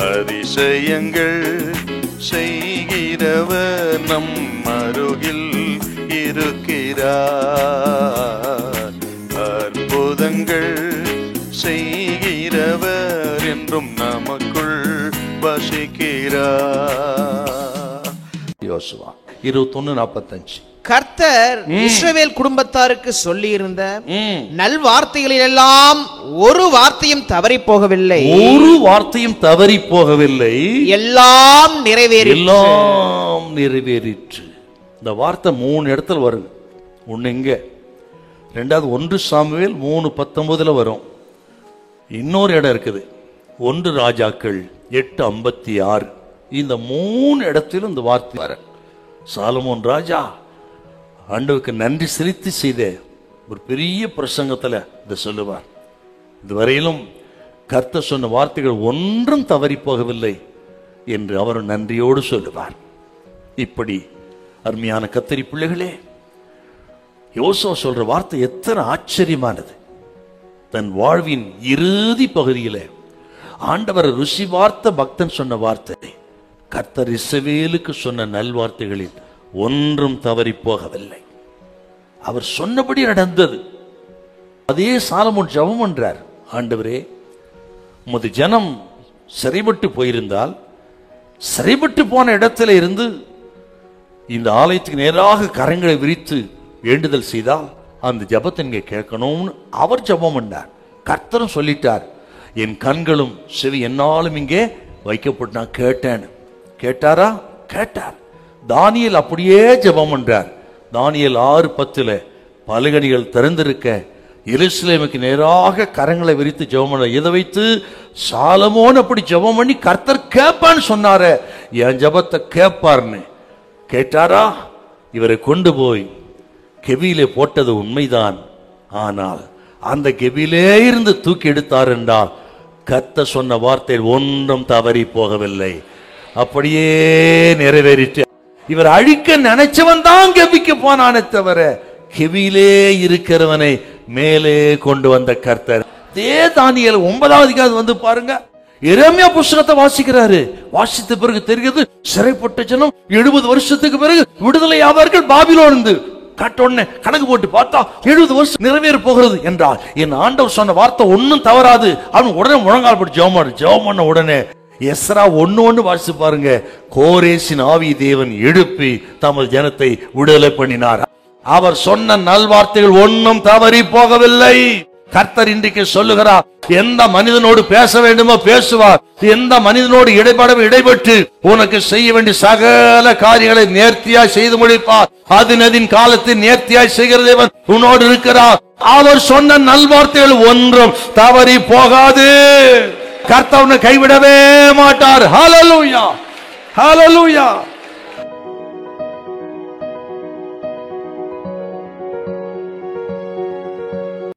அதிசயங்கள் செய்கிறவர் நம் அருகில் இருக்கிறார். அற்புதங்கள் செய்கிறவர் என்றும் நமக்குள் வசிக்கிறார். யோசுவா 21:45. கர்த்தர் இஸ்ரவேல் குடும்பத்தாருக்கு சொல்லி இருந்த நல்வார்த்தைகளில் எல்லாம் ஒரு வார்த்தையும் தவறி போகவில்லை. ஒரு வார்த்தையும் தவறி போகவில்லை. எல்லாம் நிறைவேறிற்று. இந்த வார்த்தை 3 இடத்துல வருது. ஒண்ணு இங்க, ரெண்டாவது 1 சாமுவேல் 3:19 வரும். இன்னொரு இடம் இருக்குது 1 ராஜாக்கள் 8:56. இந்த 3 இடத்திலும் இந்த வார்த்தை வர. சாலமோன் ராஜா ஆண்டவருக்கு நன்றி செலுத்தி செய்த ஒரு பெரிய பிரசங்கத்துல இதை சொல்லுவார். இதுவரையிலும் கர்த்தர் சொன்ன வார்த்தைகள் ஒன்றும் தவறி போகவில்லை என்று அவர் நன்றியோடு சொல்லுவார். இப்படி அருமையான கர்த்தரி பிள்ளைகளே, யோசுவா சொல்ற வார்த்தை எத்தனை ஆச்சரியமானது. தன் வாழ்வின் இறுதி பகுதியில ஆண்டவர் ருசி பார்த்த பக்தன் சொன்ன வார்த்தை கர்த்தர் இஸ்ரவேலுக்கு சொன்ன நல்வார்த்தைகளில் ஒன்றும் தவறி போகவில்லை. அவர் சொன்னபடி நடந்தது. அதே சாலமோன் ஜெபம் பண்றார். ஆண்டவரே, உமது ஜனம் சிறைப்பட்டு போயிருந்தால் சிறைப்பட்டு போன இடத்துல இருந்து இந்த ஆலயத்துக்கு நேராக கரங்களை விரித்து வேண்டுதல் செய்தால் அந்த ஜெபத்தை நீங்க கேட்கணும்னு அவர் ஜெபம் பண்ணார். கர்த்தரும் சொல்லிட்டார், என் கண்களும் செவி என்னாலும் இங்கே வைக்கப்பட்டு நான் கேட்டேன். கேட்டாரா? கேட்டார். தானியேல் அப்படியே ஜெபம் பண்றார். தானியேல் 6:10 பலகணிகள் திறந்திருக்க எருசலேமுக்கு நேராக கரங்களை விரித்து ஜெபம் பண்ண. இதை வைத்து சாலமோன் அப்படி ஜெபம் பண்ணி கர்த்தர் கேட்பான்னு சொன்னாரு. என் ஜெபத்தை கேட்பார்னு கேட்டாரா? இவரை கொண்டு போய் கெபியிலே போட்டது உண்மைதான். ஆனால் அந்த கெபியிலே இருந்து தூக்கி எடுத்தார் என்றால் கர்த்தர் சொன்ன வார்த்தை ஒன்றும் தவறி போகவில்லை, அப்படியே நிறைவேறிட்டு. இவர் அழிக்க நினைச்சவன் தான் கெபிக்கு போனானே தவிர கெபியிலே இருக்கிறவனை மேலே கொண்டு வந்த கர்த்தர். தானியேல் 9வது அதிகாரம் வந்து பாருங்க. எரேமியா புத்தகத்தை வாசிக்கிறாரு. வாசித்த பிறகு தெரிகிறது சிறைப்பட்ட ஜனம் 70 வருஷத்துக்கு பிறகு விடுதலை ஆவார்கள் பாபிலோனிலிருந்து. காட்டோன்னு கணக்கு போட்டு பார்த்தா 70 வருஷம் நிறைவேற போகிறது என்றால் என் ஆண்டவர் சொன்ன வார்த்தை ஒன்னும் தவறாது. அவன் உடனே முழங்கால் போட்டு ஜெபம் பண்ண உடனே எஸ்ரா 1:1 வாசிச்சு பாருங்க. கோரேசின் ஆவி தேவன் எழுப்பி தமது ஜனத்தை விடுதலை பண்ணினார். அவர் சொன்ன நல்வார்த்தைகள் ஒன்னும் தவறி போகவில்லை. கர்த்தர் இன்றைக்கு சொல்லுகிறார், எந்த மனிதனோடு பேச வேண்டுமோ பேசுவார், எந்த மனிதனோடு இடைபெற்று உனக்கு செய்ய வேண்டிய சகல காரியங்களை நேர்த்தியாய் செய்து முடிப்பார். அதின் காலத்தில் நேர்த்தியாய் செய்கிற தேவன் உன்னோடு இருக்கிறார். அவர் சொன்ன நல்வார்த்தைகள் ஒன்றும் தவறி போகாது. கர்த்தர் கைவிடவே மாட்டார். ஹல்லேலூயா, ஹல்லேலூயா.